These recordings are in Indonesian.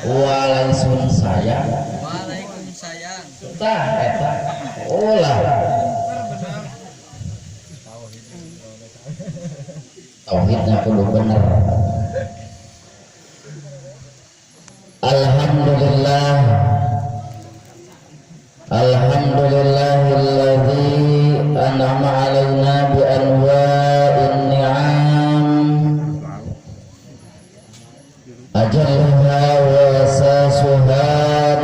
Walaisun sayang. Tah eta ulah tauhidnya kudu bener. Alhamdulillah alhamdulillahilladzi an'ama 'alaina bi anwa'in ni'am ajalha wa asasuha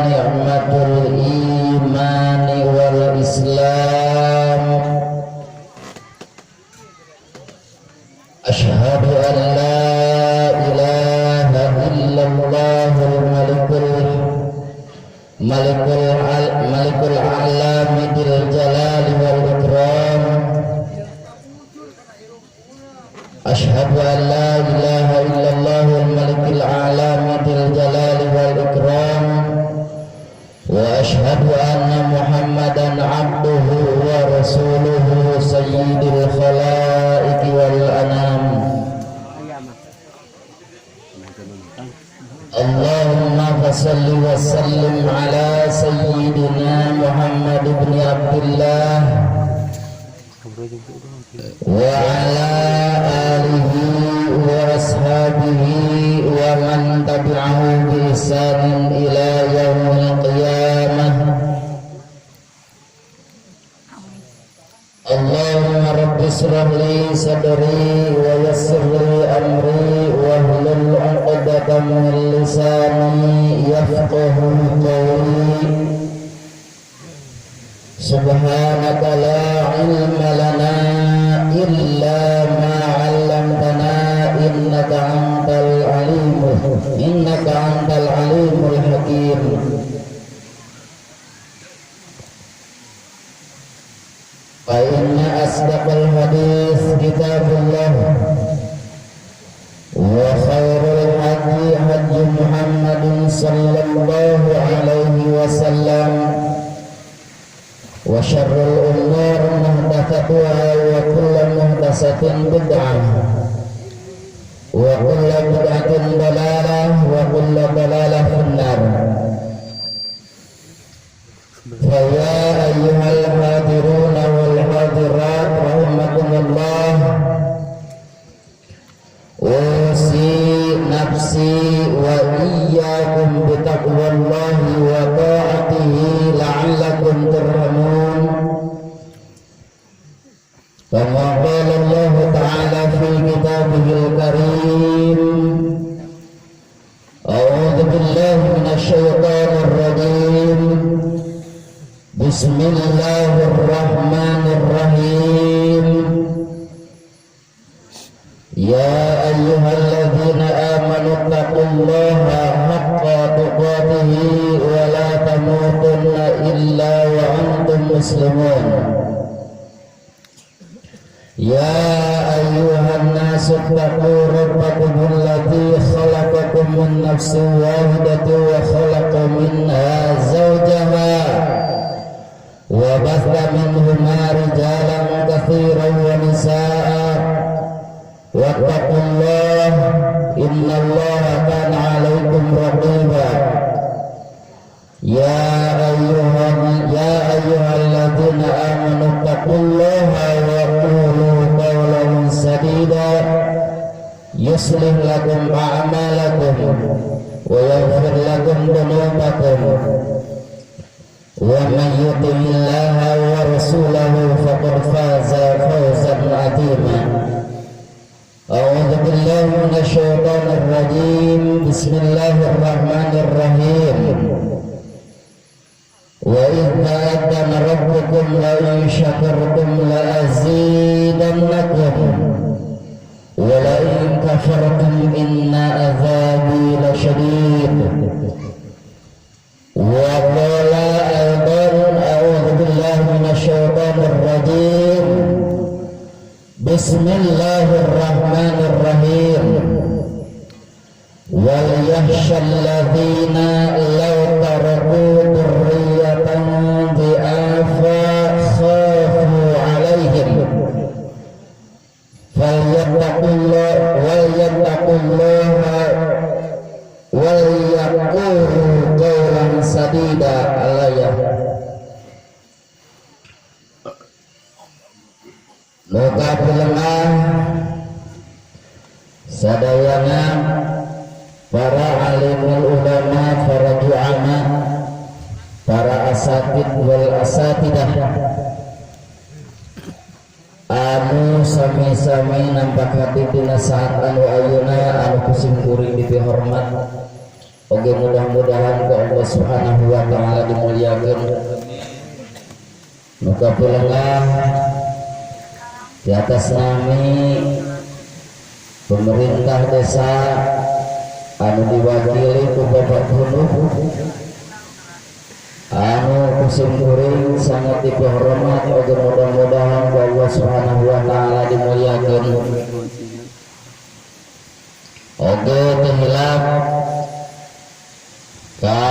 ni'matul imani wal islam. Asyhadu an la ilaha illallahul malikul alami dil jalali wal ikram. Asyhadu an la ilaha illallahul malikul alami dil jalali wal ikram. Wa asyhadu anna muhammadan abduhu wa rasuluhu sayyidil khalaiqi wal anam. Allahumma salli wa sallim ala sayyidina Muhammad ibn Abdullah wa ala alihi wa ashabihi wa man tabi'ahu bi ihsanin ila yaumil qiyamah. Allahumma rabbi shrah li sadri wa yassir li amri wa hlul 'uqdatam min lisani yafqahu qawli. Subhanaka la ilma lana illa ma 'allamtana innaka antal alimul hakim. Fa inna asdaqal hadits kitabullah wa khairul hadi hadi Muhammadin sallallahu alaihi wasallam wa syarrul umur muhdatsatuha wa kullu muhdatsatin bid'ah wa kullu bid'atin dalalah wa kullu dalalah finnar. Fa ya ayyuhal hadirun wal hadirat rahimakumullah, usi nafsi wa iyyakum bi taqwallahi wa ta'atihi la'allakum turhamun. Kama qala Allah ta'ala fi kitabihil karim, a'udzu billahi minasy syaithanir rajim. Bismillahirrahmanirrahim. Ya ayyuhalladzina amanu taqullaha haqqa tuqatih wa la tamutunna illa wa antum muslimun. Ya ayyuhan nasu taqu rabbakum alladzi khalaqakum min nafsin wahidatin wa khalaqa minha zawjaha wa batha minhuma rijalan katsiran wa nisaa'a wattaqullah innallaha kana 'alaikum raqiba. Ya ayyuhalladzina amanu taqullaha wa qulu qawlan sadida yuslih lakum a'malakum wa yaghfir lakum dhunubakum wa man yuti'illaha wa rasulahu faqad faza fawzan 'azima. A'udzu billahi minasy syaithanir rajim. Bismillahirrahmanirrahim. Wa idh ta'addana rabbukum la in syakartum la azidannakum wa la in kafartum inna azabi lasyadid. Wa qala aidan a'udzu billahi minasy syaithanir rajim. Bismillahirrahmanirrahim. Wal yakhshal ladzina law taraku dzurriyyatan dhi'afa khafu 'alaihim falyattaqu sadayana para alimul ulama, para du'ama, para asatid wal asatidah anu sami-sami nampak hati dina saat anu ayeuna anu kusim kuring dipihormat. Oke, mudah-mudahan ku Allah Subhanahu wa taala dimuliakeun. Muga pulanglah di atas nami pemerintah desa anu diwakili ku Bapak Gubernur anu kusim kuring sangat dihormat. Oke, mudah-mudahan ku Allah Subhanahu wa taala dimuliakeun. Oke, tehilap ka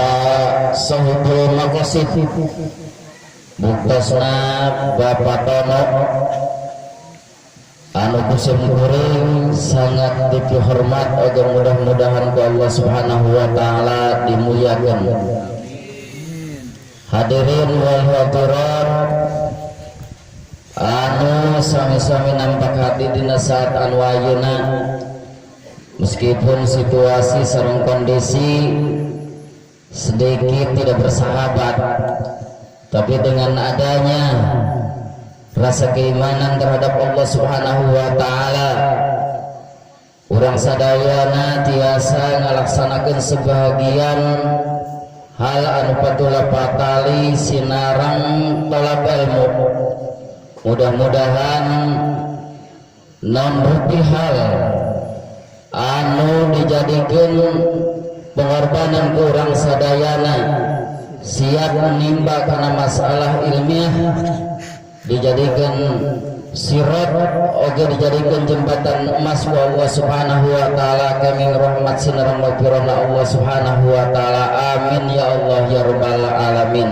sahibul maqasid buktasna Bapak Tono anu kusim kuring sangat dihormat. Oke, mudah-mudahan ku Allah Subhanahu wa taala dimuliakeun. Hadirin wal hadirat anu sami-sami nampak hati dina saat anu ayeuna, meskipun situasi sareng kondisi sedikit tidak bersahabat, tapi dengan adanya rasa keimanan terhadap Allah Subhanahu wa taala, urang sadayana tiasa ngalaksanakeun sebahagian hal anu patula patali sinarang tolak ilmu. Mudah-mudahan non rupi hal anu dijadikan pengorbanan kurang sadayana siap menimba karena masalah ilmiah, dijadikan sirat oge dijadikan jembatan emas wa Allah Subhanahu wa taala kami rahmat sinarang maghfirah Allah Subhanahu wa taala. Amin ya Allah ya rabbal alamin.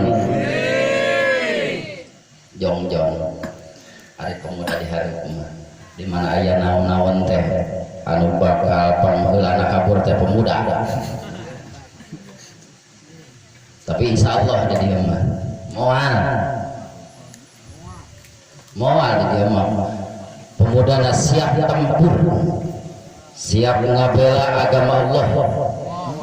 Jong ari pemuda di hari di mana aya naon-naon teh anu bakal pangheulana kabur teh pemuda, tapi insya Allah jadi mah moal di dia mah pemuda siap tempur, siap ngabela agama Allah,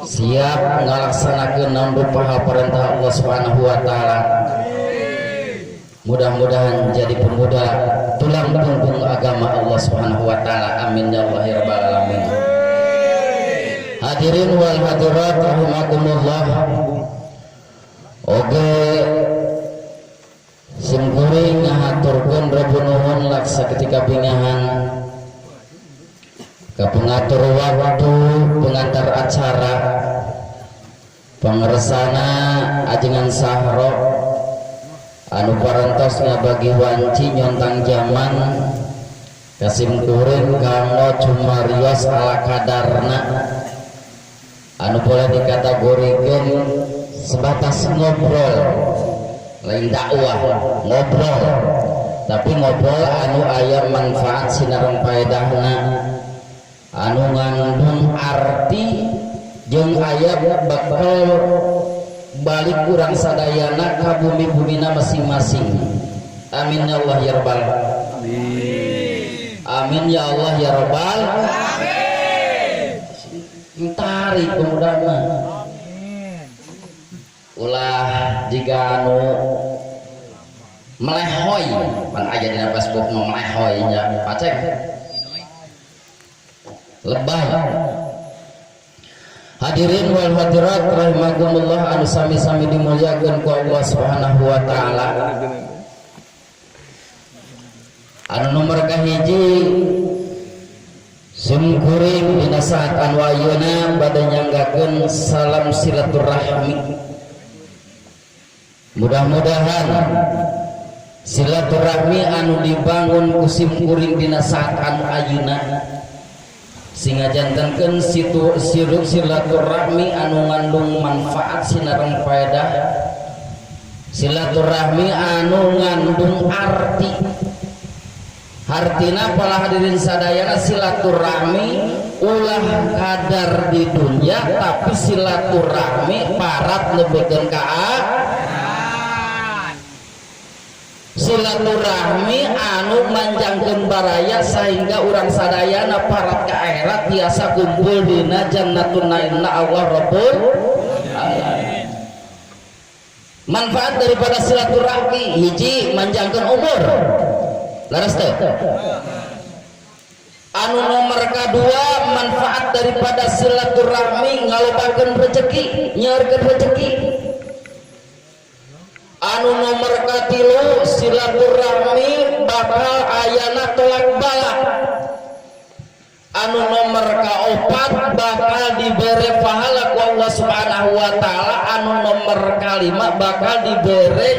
siap ngalaksanakeun naon rupa perintah Allah Subhanahu wa taala. Mudah-mudahan jadi pemuda tulang punggung agama Allah Subhanahu wa taala. Amin ya Allah ya rabbal alamin. Hadirin wal hadirat rahimakumullah. Oge simkuring ngahaturkeun rebunuhun laksa ketika pingahan ka pengatur waktu, pengantar acara, pangersana ajengan sahro anu parentosna bagi wanci nyontang zaman kasim kuring kanggo cumarios ala kadarna anu boleh dikategorikeun sebatas ngobrol, lain dakwah, ngobrol, tapi ngobrol anu aya manfaat sinareng paedahna, anu ngandung arti jeung aya bakal balik kurang sadayana ka bumi-bumina masing-masing. Amin ya Allah ya rabbal alamin. Amin ya Allah ya rabbal alamin. Tarik pemuda mah ulah jika anu melehoy pan aja di Facebook mau melehoy nya pacek lebay. Hadirin wal hadirat rahimakumullah anu sami-sami dimuliakeun ku Allah Subhanahu wa taala. Anu nomor kahiji sumkuring dina saat anu ayeuna bade nyanggakeun salam silaturahmi. Mudah-mudahan silaturahmi anu dibangun ku simkuring dina saat anu ayeuna sehingga jantankeun silaturahmi anu ngandung manfaat sinareng faedah, silaturahmi anu ngandung arti. Artina para hadirin sadayana silaturahmi ulah kadar di dunia, tapi silaturahmi parat lebihkeun ka silaturahmi anu manjangkeun baraya sehingga urang sadayana parat ka akhirat tiasa kumpul dina jannatun na'imna Allah Rabbul alamin. Manfaat daripada silaturahmi hiji manjangkeun umur. Laras teu? Anu nomor kedua manfaat daripada silaturahmi ngalobakeun rezeki, nyeurkeun rezeki. Anu nomor katilu silaturahmi bakal ayana tolak bala. Anu nomor kaopat bakal diberi pahala ku Allah Subhanahu wa taala. Anu nomor kalima bakal diberi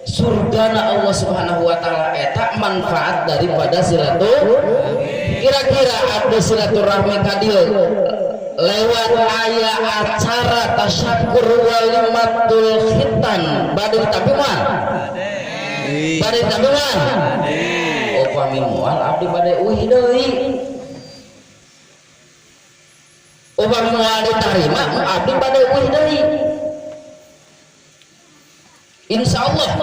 surgana Allah Subhanahu wa taala. Eta manfaat daripada silaturahmi. Kira-kira ada silaturahmi kadieu lewat aya acara tasyakur walimatul khitan bade tapi moal bade tapi moal upami moal abdi bade uih deui upami moal diterima abdi bade uih deui. Insyaallah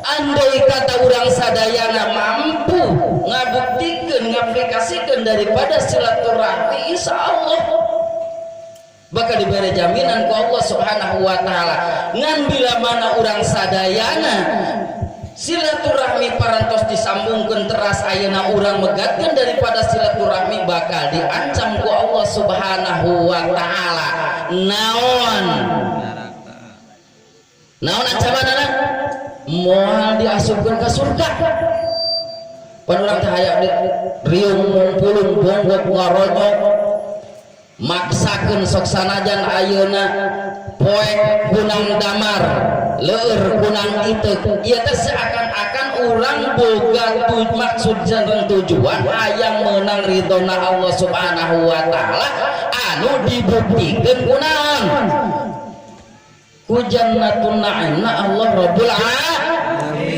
andai kata urang sadayana mampu ngabuktikeun ngaplikasikeun daripada silaturahmi, insyaallah bakal diberi jaminan ku Allah Subhanahu wa taala. Ngan bila mana urang sadayana silaturahmi parantos disambungkeun teras ayeuna urang megatkeun daripada silaturahmi bakal diancam ku Allah Subhanahu wa taala. Naon ancamanana? Moal diasupkeun ka surga. Pan urang teh aya riung mumpulung bonggok ngarojok maksakeun sok sanajan ayeuna poek kunang damar leur kunang iteuk ieu teh seakan-akan urang boga maksud jeung tujuan hayang meunang ridona Allah Subhanahu wa taala anu dibuktikeun ku naon? Ku jannatun na'imna Allah Rabbul alamin.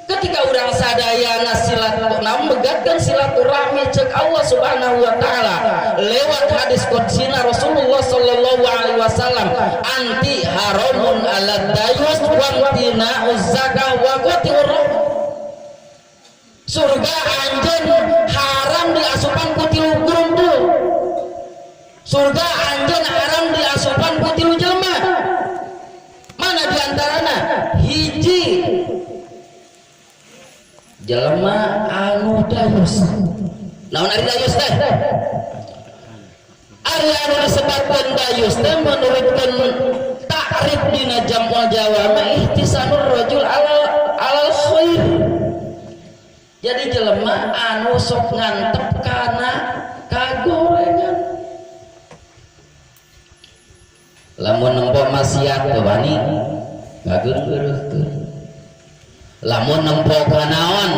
Ketika urang sadayana silaturahmi megatkeun silaturahmi ceuk Allah Subhanahu wa taala lewat hadis qudsina Rasulullah sallallahu alaihi wasallam anti haramun ala dayus wa tina uzzaka wa qatiur surga anjeun haram diasupan ku tilu guruntu. Surga anjeun haram diasupan ku tilu jelema. Mana diantarana? Hiji jelema anu dayus. Naon ari dayus teh? Ari anu disebutkeun dayus teh menurutkeun takrif dina jamul jawami ihtisanur rajul alal khair. Jadi jelema anu sok ngantep kana kagorengan. Lamun nempo maksiat teu wani ngageungeureuhkeun. Lamun nempo kanaon?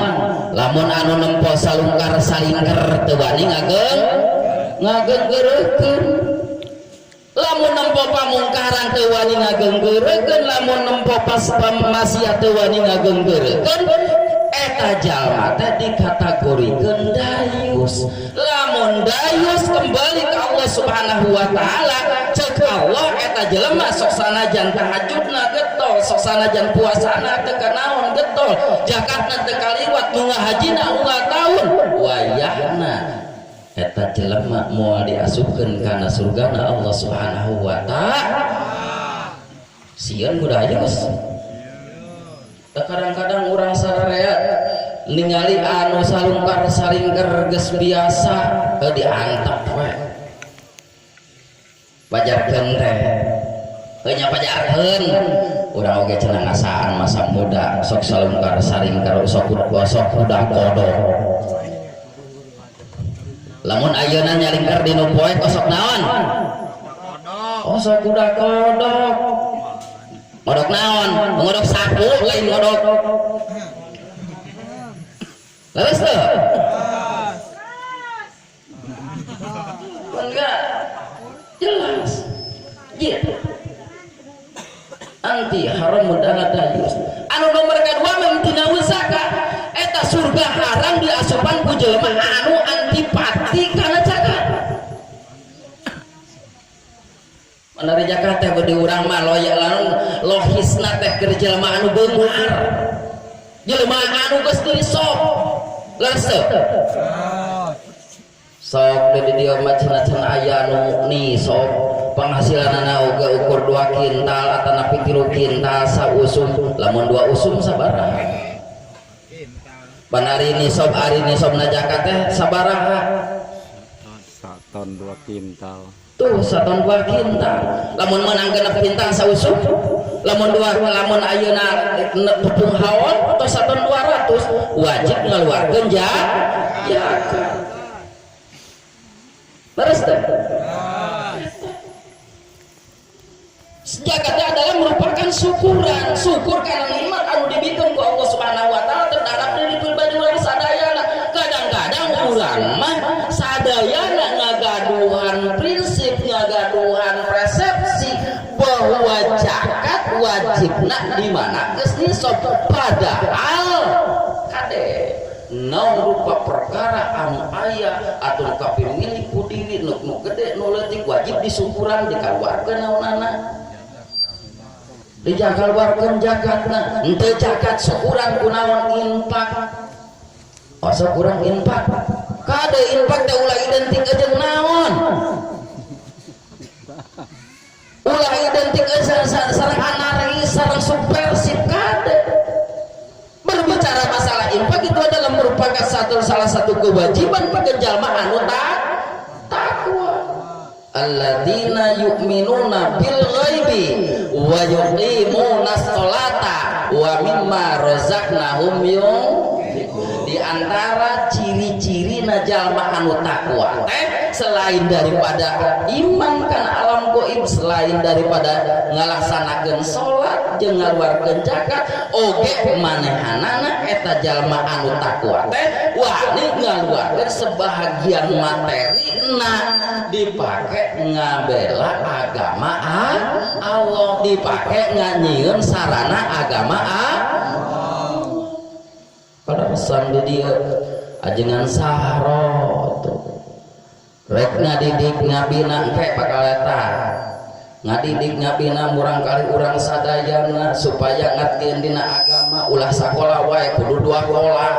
Lamun anu nempo salungkar salingker teu wani ngageungeureuhkeun. Lamun nempo pamungkaran teu wani ngageungeureuhkeun, lamun nempo maksiat teu wani ngageungeureuhkeun. Eta jalma teh dikategorikeun dayus. Lamun dayus kembali ke Allah Subhanahu wa taala, ceuk Allah eta jelema sok sanajan tahajudna getol, sok sanajan puasana teu kanaon getol, zakatna teu kaliwat, nu ngahajina ulah taun, wayahna eta jelema moal diasupkeun kana surgana Allah Subhanahu wa taala. Sieun ku dayus. Kadang-kadang urang sararea ningali anu salungkar salingker geus biasa diantep we pajarkeun teh nya pajarkeun urang oge cenah ngasaan masa muda sok salungkar salingker sok budak kodok lamun ayeuna nyalingker di nu poe kosok naon kosok budak kodok. Ngodok naon? Ngodok sapu lain ngodok. Leres tuh? Enggak jelas. Gitu. Anti haram mudana dayus. Anu nomor kedua memtina wisaka. Eta surga haram diasupan ku jelema anu antipati kana cakat. Menari Jakarta bedi urang mah loyak lalu lohisna teh keur jelema anu beunghar, jelema anu geus teu sok leuseuh sok di dieu mah cenah aya anu ni sok penghasilanana oge ukur 2 kintal atau napi 3 kintal sausum, lamun 2 usum sabaraha panari ni sob ari ni sobna Jakarta sabaraha 1 ton 2 kintal tuh 1 ton 2 kintal lamun menang genep kintal sausum lamun ayeuna tepung haon atau 1 ton 200 wajib ngaluarkeun jakat leres teh zakatnya adalah merupakan syukur karena nikmat anu dibikeun ku Allah Subhanahu wa taala terdarap di pribadi urang sadayana. Kadang-kadang urang mah sadayana ngagaduhan prinsip, ngagaduhan persepsi bahwa zakat wajibna di mana geus nisab, padahal kade naon rupa perkara anu aya atau kapilih ku diri nu gede nu leutik wajib disukuran dikaluarkeun naonana dijagalwarkeun zakatna henteu zakat syukuran kunaon infak asa kurang infak kade infak teh ulah identik jeung naon ulah identik sareng anarkis sareng subversif kade berbicara masalah infak itu adalah merupakan salah satu kewajiban bagi jalma anu takwa alladzina yu'minuna bil ghaibi wa yuqimunas sholata wa mimma razaqnahum yunfiqun. Di antara ciri-ciri jalma anu takwa teh selain daripada iman kana alam gaib, selain daripada ngalaksanakeun salat jeung ngaluarkeun zakat, oge manehanana eta jalma anu takwa teh wani ngaluarkeun sebahagian materina dipake ngabela agama Allah, dipake nganyieun sarana agama pada pesan di dia ajengan sahro rek ngadidik ngabina engke pakaleta ngadidik ngabina murang kali urang sadayana supaya ngertieun dina agama ulah sakola wae kudu 2 kola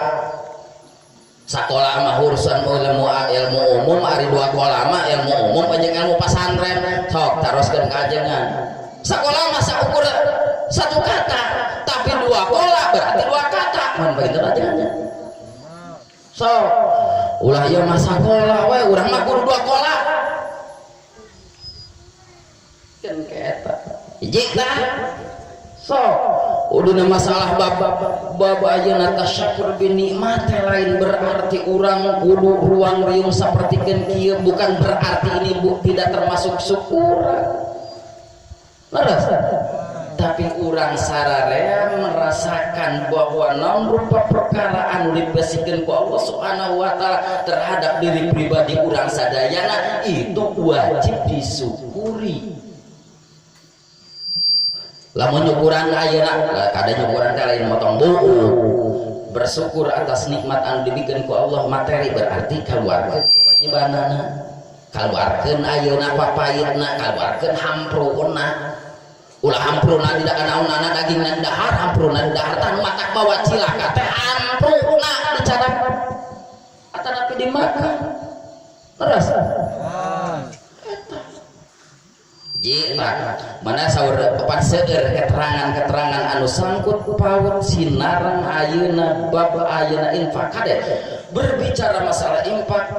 sakola mah urusan ilmu umum ari 2 kola mah ilmu umum jeung ilmu pasantren sok taroskeun ka ajengan sakola mah saukur 1 kata tapi 2 kola berarti 2 kata mun begitu ajengannya so ulah ieu mah sakola we urang mah kudu 2 kola kan kaeta hiji tah so uduna masalah bab ayeuna tasyakur bi nikmat lain berarti urang kudu ruang riung sapertikeun kieu, bukan berarti ini tidak termasuk syukuran leres tapi urang sararea merasakan bahwa naon rupa perkara anu dipesikeun ku Allah Subhanahu wa taala terhadap diri pribadi urang sadayana itu wajib disyukuri. Lamun nyukuran ayeuna kada nyukuran teh lain motong buu bersyukur atas nikmat anu dibikeun ku Allah materi berarti kaluarkeun kewajibanana kaluarkeun ayeuna papayitna kaluarkeun hampruna ulah hampruna tidak naonana dagingna dahar hampruna dahar tanu matak bawa cilaka teh hampruna dicadak atanapi dimakan terus jika mana saur papan seueur keterangan-keterangan anu sangkut paut sinaran ayeuna bab ayeuna infak kade berbicara masalah infak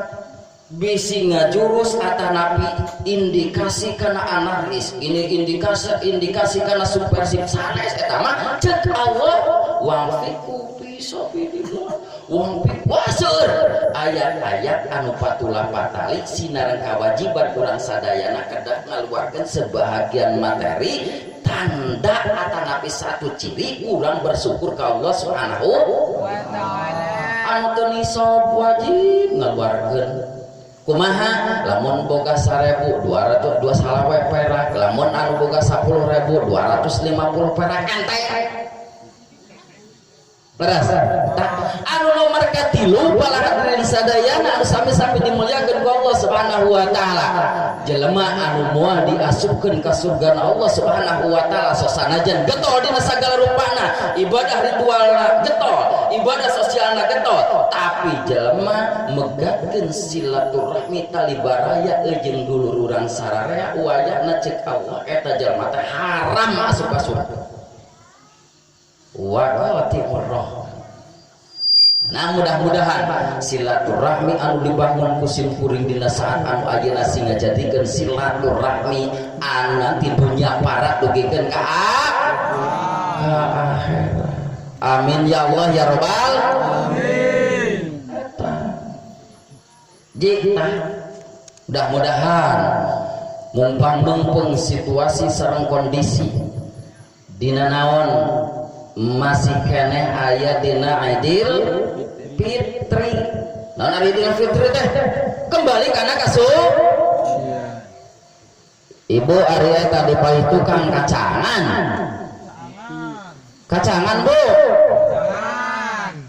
bisi ngajurus atanapi indikasi kana anarkis ini indikasi kana subversif sanes eta mah ceuk Allah wangfiku fi sabilillah wangfik waseur ayat-ayat anu patulah patali sinaran kawajiban urang sadayana kedah ngaluarkeun sebahagian materi tanda atanapi satu ciri urang bersyukur ka Allah Subhanahu wa taala anu teu nisab wajib ngaluarkeun kumaha lamun boga 1.200 dua salawe perak lamun anu boga 10.250 perak enteng beras anu nomor katilu para hadirin sadayana anu sami-sami dimuliakeun ku Allah Subhanahu wa taala. Jelema anu moal diasupkeun ka surga Allah Subhanahu wa taala sosanajan getol dina sagala rupana, ibadah ritualna getol, ibadah sosialna getol, tapi jelema megatkeun silaturahmi tali baraya jeung dulur urang sararea wayahna cek Allah eta jelema teh haram asup ka surga. Wa timurrah. Nah mudah-mudahan silaturahmi anu dibangun ku simkuring dina saat anu ayeuna sing ngajadikeun silaturahmi anu ti dunya para dugikeun ka akhirat. Amin ya Allah ya Rabbal amin. Jika mudah-mudahan mumpang-mumpung situasi sareng kondisi dina naon masih keneh aya dina Idul Fitri. Nah, Idul Fitri teh kembali kana kasup. Ibu Arya tadi pai tukang kacangan. Kacangan, Bu.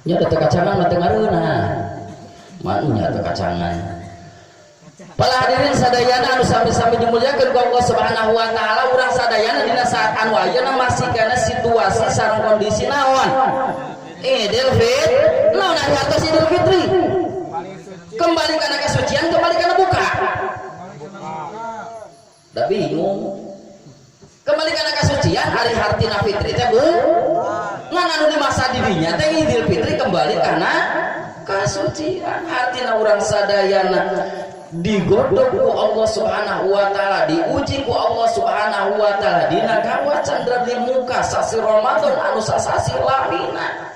Nya teh kacangan mah teu ngareuna. Manya teh kacangan. Para hadirin sadayana anu sami-sami dimuliakeun ku Allah Subhanahu wa taala, urang sadayana dina saat anu ayeuna masih kana situasi sareng kondisi naon? Idul Fitri. Naon artos Idul Fitri? Kembali kana kesucian, kembali kana buka. Da bingung. Kembali kana kesucian hari hartina fitri teh Bu. Ngan anu di masa dirinya teh Idul Fitri kembali kana kesucian. Hartina urang sadayana digodok ku Allah Subhanahu wa taala, diuji ku Allah Subhanahu wa taala dina kawa candra di muka sasi Ramadan anu sasasi larina.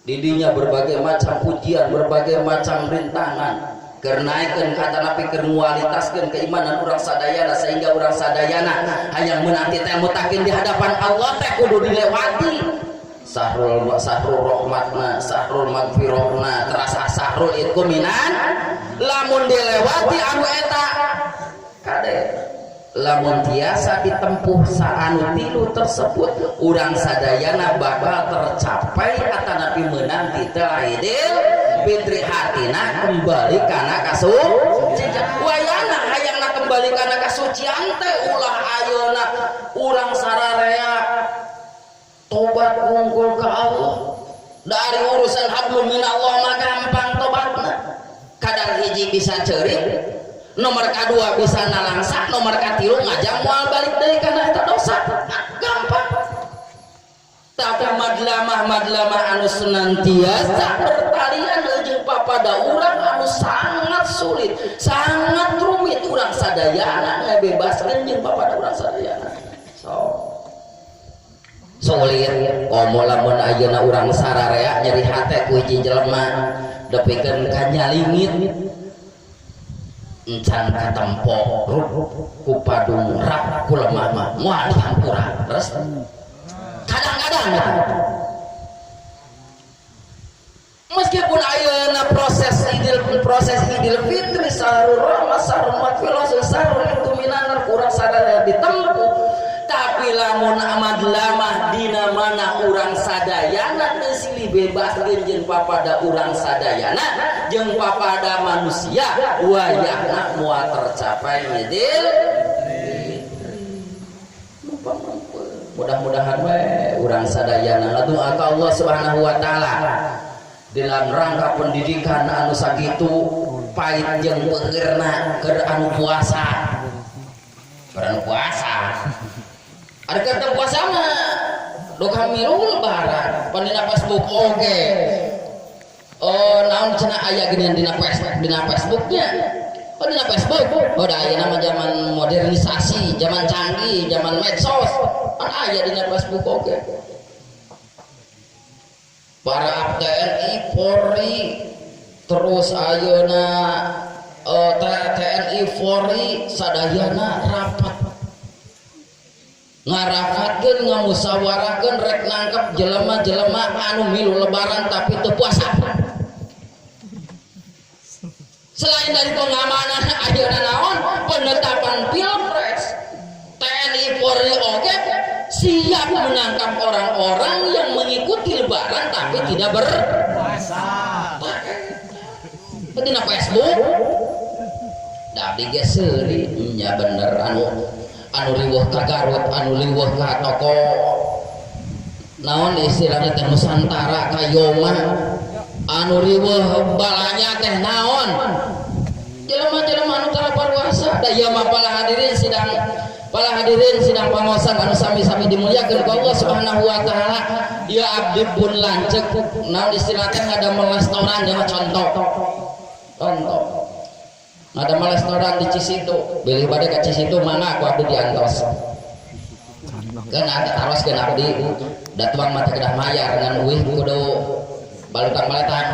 Didinya berbagai macam pujian, berbagai macam rintangan kernaikeun kata napi keur ngualitaskeun keimanan urang sadayana sehingga urang sadayana hayang menanti teh mutakin di hadapan Allah teh kudu dilewati. Sahrul rahmatna, sahrul magfirahna, terasa sahrul itkuminan. Lamun dilewati anu eta kade lamun tiasa ditempuh saanu tilu tersebut urang sadayana bakal tercapai atanapi meunang ti Idul Fitri hatina kembali kana kasucian. Wayana hayangna kembali kana kasucian teh ulah ayeuna urang sararea tobat ngungkul ka Allah. Dari urusan hablum minallah mah gampang tobatna. Kadang hiji bisa ceurik, nomor kedua bisa nalangsa, nomor katilu ngajak moal balik deui kana eta dosa. Gampang. Tapi madlamah anu senantiasa bertalian jeung papada urang anu sangat sulit, sangat rumit urang sadayana ngabebaskeun jeung papada urang sadayana. Sulit komo lamun ayeuna urang sararea nyeri hate ku hiji jelema depikeun ka nyalingit encan katempo ku padung rap ku lemah mah moal dihampura terus kadang-kadang meskipun ayeuna proses Idul Fitri sahrul rahmah sahrul magfirah sahrul itminan urang sadaya ditempuh, tapi lamun amad lamah dina mana urang sadayana teu silih bebas jeung papada urang sadayana jeung papada manusia wayahna moal tercapai Idul Fitri. Mudah-mudahan we urang sadayana ngadoa ka Allah Subhanahu wa taala dalam rangka pendidikan anu sakitu pait jeung beurna keur anu puasa. Anu puasa ada kata puasa mah do kamilu lebaran pandina Facebook oge. Oh naon cenah aya geuning dina Facebooknya. Oh dina Facebook. Oh da aya nama zaman modernisasi, zaman canggih, zaman medsos. Kan aya dina Facebook oge. Para TNI Polri terus ayeuna TNI Polri sadayana rapat ngarafatkeun ngamusawarakeun rek nangkep jelema-jelema anu milu lebaran tapi teu puasa. Selain dari pengamanan ayeuna naon penetapan pilpres, TNI Polri oge siap menangkap orang-orang yang mengikuti lebaran tapi tidak berpuasa. dina Facebook da abdi ge seuri nya bener anu riweuh ka Garut, anu riweuh ka toko naon istilahna teh Nusantara ka Yoma, anu riweuh balanya teh naon jelema-jelema anu tara parwasa da ieu mah pala hadirin sidang pangosan anu sami-sami dimuliakeun ku Allah Subhanahu wa taala. Ieu abdi pun lanceuk naon istilahna teh ngadamel restoran ya contoh ngadamel restoran di Cisitu, bilih bade ka Cisitu mangga ku abdi diantos kan ada taros kan abdi da tuang mata kedah mayar ngan uih kudu balukan maletan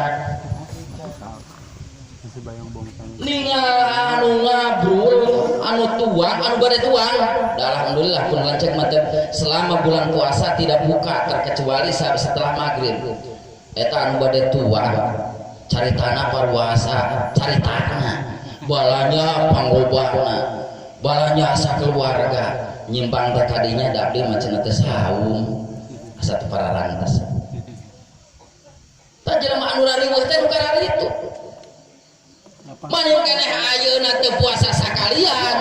ningal anu ngabrul anu tuang anu bade tuang da alhamdulillah pun lanceuk mah selama bulan puasa tidak buka terkecuali setelah maghrib eta anu bade tuang caritana parwasa caritana balanya panggobana balanya sakeluarga nyimpang teh kadinya da abdi mah cenah teh saum asa teu pararantes tah jelema anu rariweuh teh nu kararitu mani keneh ayeuna teu puasa sakalian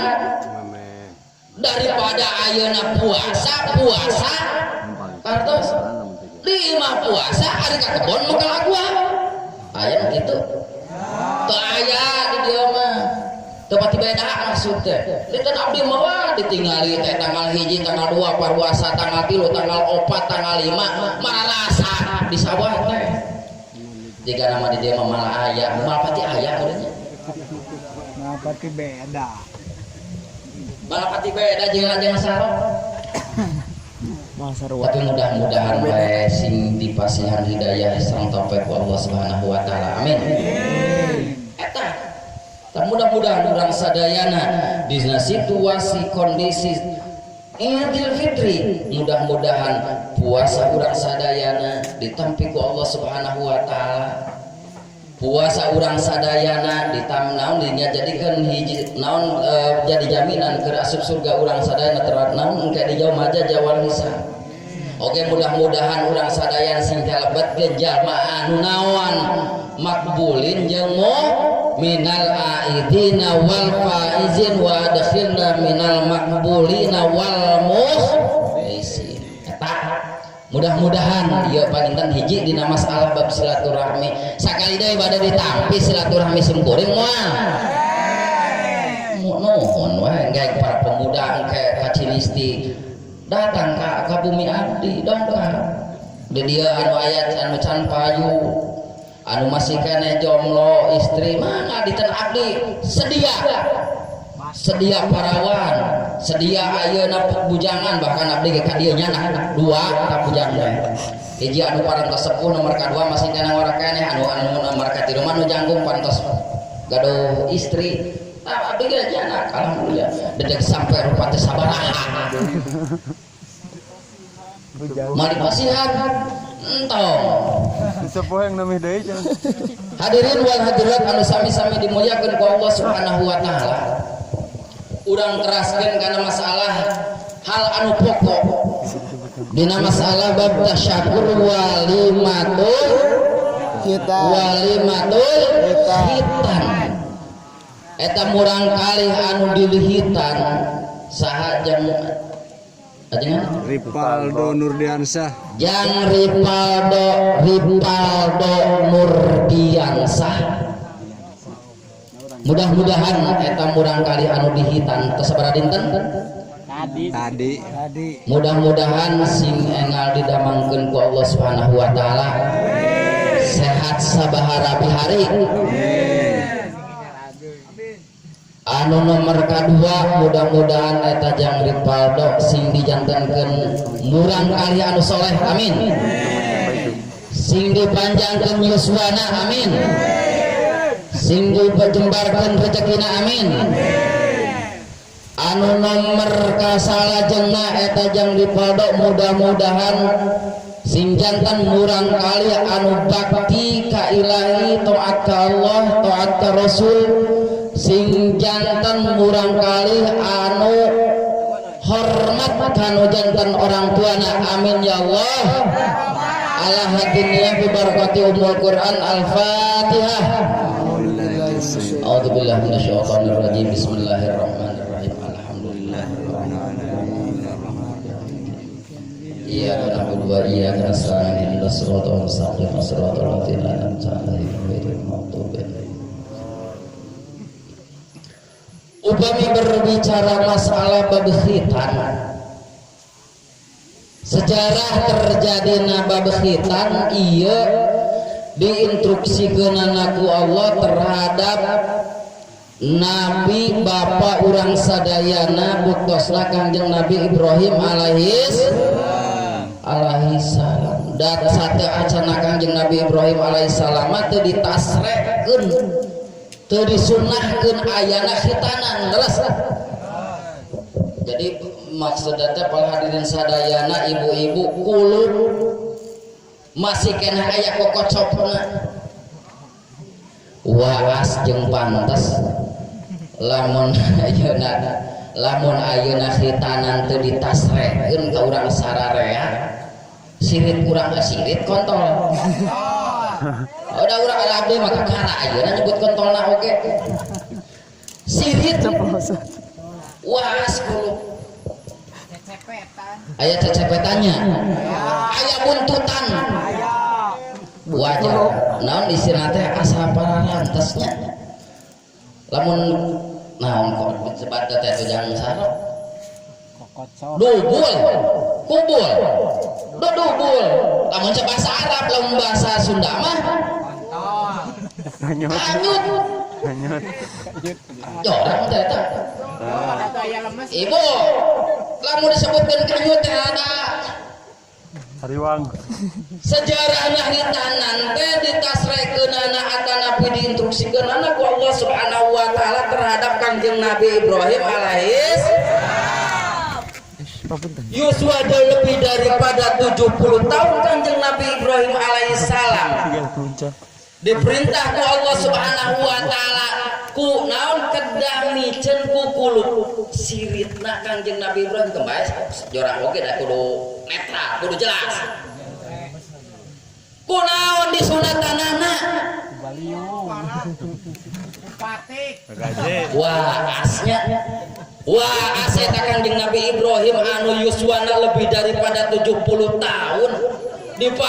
daripada ayeuna puasa kartos 5 puasa ari ka kebon mah kalaguan aya kitu teu aya di dieu mah teu pati beda maksud teh diteu abdi mah ditinggali teh tanggal 1 tanggal 2 parwasa tanggal 3 tanggal 4 tanggal 5 mararasa di sawah teh jika nama di dieu mah malah aya malah pati aya kudunya malah pati beda jeung sarok tapi mudah-mudahan bae sing dipasihan hidayah sareng taufik ku Allah Subhanahu wa taala amin eta tah mudah-mudahan urang sadayana dina situasi kondisi Idul Fitri mudah-mudahan puasa urang sadayana ditampi ku Allah Subhanahu wa taala puasa urang sadayana ditamnaun dinya jadikeun hiji naon jadi jaminan keur asup surga urang sadayana ternaun engke dijauh maja jawal hisab. Oke mudah-mudahan urang sadayana sing kalebet ge jalma anu naon makbulin jeung minal aidina wal faizin wa adkhilna minal makbulina wal mukhlisin. Mudah-mudahan ieu palinten hiji dina masalah bab silaturahmi sakali deui bade ditampi silaturahmi simkuring moal nuhun wae engke para pemuda engke ka Cilisti datang ka bumi abdi dongkap di dieu anu aya anu can payu anu masih keneh jomblo istri mangga diten abdi sedia parawan sedia ayeuna bujangan bahkan abdi ge ka dieu nyana 2 ka bujangan hiji anu parantos sepuh nomor kadua masih keneh ora keneh anu nomor katilu mah nu janggung pantos gaduh istri abdi ge nyana alhamdulillah dedek sampai rupa teh sabaraha mari pasihan entong sepuh yang nemih deui hadirin wal hadirat anu sami-sami dimuliakeun ku Allah Subhanahu wa taala urang keraskeun kana masalah hal anu pokok dina masalah bab tasyakur walimatul hitan eta murang kali anu dilihitan saha jang Ripaldo Nurdiansah jang Ripaldo Nurdiansah mudah-mudahan eta murang kali anu dihitan teu sabaraha dinten tadi mudah-mudahan sing engal didamangkeun ku Allah Subhanahu wa taala sehat sabahara bihari anu nomor kadua mudah-mudahan eta jang Ripaldo sing dijantenkeun murang kali anu soleh amin sing dipanjangkeun yuswana amin sing dipajembarkeun rezekina amin anu nomor kasalajengna eta jang Ripaldo mudah-mudahan sing jantan murang kali anu bakti ka ilahi taat ka Allah taat ka Rasul sing jantan murang kali anu hormat kanu jantan orang tuana amin ya Allah ala hadiniya bi barakati umul Quran al-Fatihah A'udzubillahi minasyaitonirrajim. Bismillahirrahmanirrahim. Iyyaka na'budu wa iyyaka nasta'in. Ihdinas siratal mustaqim. Shiratal ladzina an'amta 'alaihim ghairil maghdubi 'alaihim. Upami berbicara masalah bab khitan, sejarah terjadina bab khitan ieu diinstruksikeun ku Allah terhadap Nabi Bapak urang sadayana buktosna Kangjeng Nabi Ibrahim alaihissalam. Dan sate acana Kangjeng Nabi Ibrahim alaihissalam teu ditasrekeun, teu disunnahkeun ayana khitanan, jelas. Jadi maksudnya para hadirin sadayana, ibu-ibu kulo masih kena aya kokocopna waas jeung pantes lamun ayeuna khitanan teu ditasrekeun ka urang sararea, sirit urang sirit kontol. Udah urang abdi maka kara ayeuna nyebut kontolna oge. Sirit waas kulo aya cecepetannya, aya buntutan, wajar. Naon istilahna teh asa pararantesnya. Lamun naon kok sebat teh tujang sarep. Dubul, kubul, dubul. Lamun bahasa Arab, lamun bahasa Sunda mah hanyut. Jorang teh eta. Ibu, lamun disebutkeun kanyut teh ada Hariwang. sejarahna hitanan teh ditasrekeunana atanapi diinstruksikeunana ku Allah Subhanahu wa taala terhadap Kangjeng Nabi Ibrahim Yuswa lebih daripada 70 tahun Kangjeng Nabi Ibrahim alaihissalam diperintah ku Allah Subhanahu wa taala ku naon kedah miceun ku kuluk siritna Kangjeng Nabi Ibrahim kembali jorang oge da kudu netral, kudu jelas. Ku naon disunatanana wah aseta Kangjeng Nabi Ibrahim anu yuswana lebih daripada 70 tahun